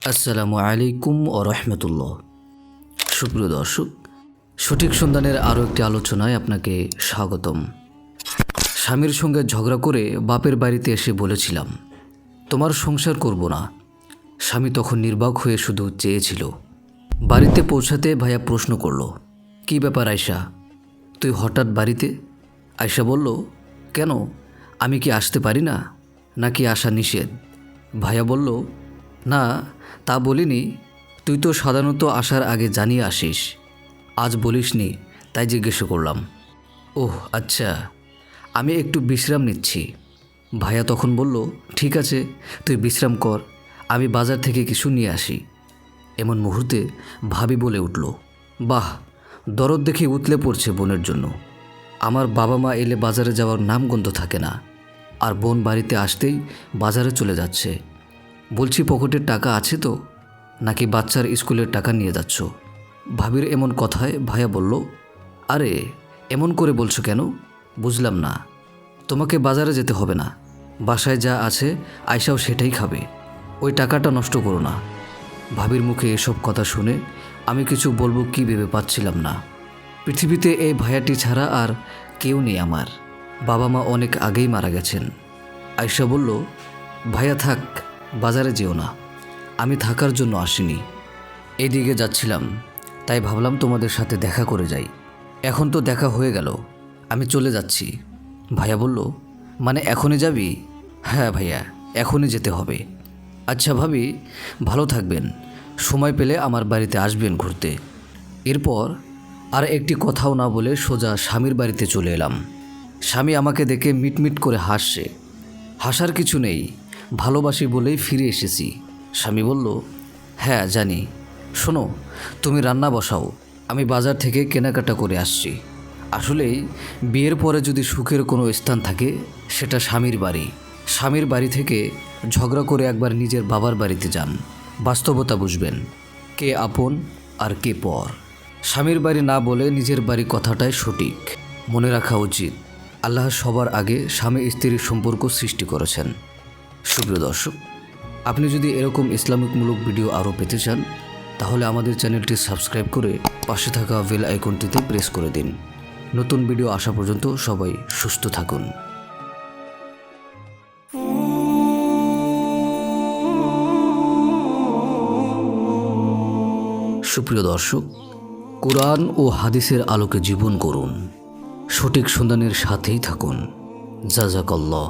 আসসালামু আলাইকুম ও রহমতুল্লাহ। সুপ্রিয় দর্শক, সঠিক সন্ধানের আরও একটি আলোচনায় আপনাকে স্বাগতম। স্বামীর সঙ্গে ঝগড়া করে বাপের বাড়িতে এসে বলেছিলাম, তোমার সংসার করব না। স্বামী তখন নির্বাক হয়ে শুধু চেয়েছিল। বাড়িতে পৌঁছাতে ভাইয়া প্রশ্ন করল, কি ব্যাপার আয়শা, তুই হঠাৎ বাড়িতে? আয়শা বলল, কেন, আমি কি আসতে পারি না, নাকি আসা নিষেধ? ভাইয়া বলল, না তা বলিনি, তুই তো সাধারণত আসার আগে জানিয়ে আসিস, আজ বলিসনি, তাই জিজ্ঞেস করলাম। ওহ আচ্ছা, আমি একটু বিশ্রাম নিচ্ছি। ভাইয়া তখন বলল, ঠিক আছে, তুই বিশ্রাম কর, আমি বাজার থেকে কিছু নিয়ে আসি। এমন মুহূর্তে ভাবি বলে উঠল, বাহ, দরদ দেখে উতলে পড়ছে বোনের জন্য। আমার বাবা মা এলে বাজারে যাওয়ার নামগন্ধ থাকে না, আর বোন বাড়িতে আসতেই বাজারে চলে যাচ্ছে। বলছি, পকেটের টাকা আছে তো, নাকি বাচ্চার স্কুলের টাকা নিয়ে যাচ্ছ? ভাবির এমন কথায় ভাইয়া বলল, আরে এমন করে বলছো কেন, বুঝলাম না। তোমাকে বাজারে যেতে হবে না, বাসায় যা আছে আয়শাও সেটাই খাবে, ওই টাকাটা নষ্ট করো না। ভাবির মুখে এসব কথা শুনে আমি কিছু বলবো কি ভেবে পাচ্ছিলাম না। পৃথিবীতে এই ভাইয়াটি ছাড়া আর কেউ নেই আমার, বাবা মা অনেক আগেই মারা গেছেন। আয়শা বলল, ভাইয়া থাক, বাজারে যেও না, আমি থাকার জন্য আসিনি, এদিকে যাচ্ছিলাম, তাই ভাবলাম তোমাদের সাথে দেখা করে যাই। এখন তো দেখা হয়ে গেল, আমি চলে যাচ্ছি। ভাইয়া বলল, মানে এখনই যাবি? হ্যাঁ ভাইয়া, এখনই যেতে হবে। আচ্ছা ভাবি, ভালো থাকবেন, সময় পেলে আমার বাড়িতে আসবেন ঘুরতে। এরপর আর একটি কথাও না বলে সোজা স্বামীর বাড়িতে চলে এলাম। স্বামী আমাকে দেখে মিটমিট করে হাসছে। হাসার কিছু নেই, ভালোবাসি বলেই ফিরে এসেছি। স্বামী বলল, হ্যাঁ জানি, শোনো, তুমি রান্না বসাও, আমি বাজার থেকে কেনাকাটা করে আসছি। আসলেই বিয়ের পরে যদি সুখের কোনো স্থান থাকে, সেটা স্বামীর বাড়ি। স্বামীর বাড়ি থেকে ঝগড়া করে একবার নিজের বাবার বাড়িতে যান, বাস্তবতা বুঝবেন, কে আপন আর কে পর। স্বামীর বাড়ি না বলে নিজের বাড়ি কথাটাই সঠিক। মনে রাখা উচিত, আল্লাহ সবার আগে স্বামী স্ত্রীর সম্পর্ক সৃষ্টি করেছেন। সুপ্রিয় দর্শক, আপনি যদি এরকম ইসলামিকমূলক ভিডিও আরও পেতে চান, তাহলে আমাদের চ্যানেলটি সাবস্ক্রাইব করে পাশে থাকা বেল আইকনটিতে প্রেস করে দিন। নতুন ভিডিও আসা পর্যন্ত সবাই সুস্থ থাকুন। সুপ্রিয় দর্শক, কোরআন ও হাদিসের আলোকে জীবন করুন, সঠিক সন্ধানের সাথেই থাকুন। জাযাকাল্লাহ।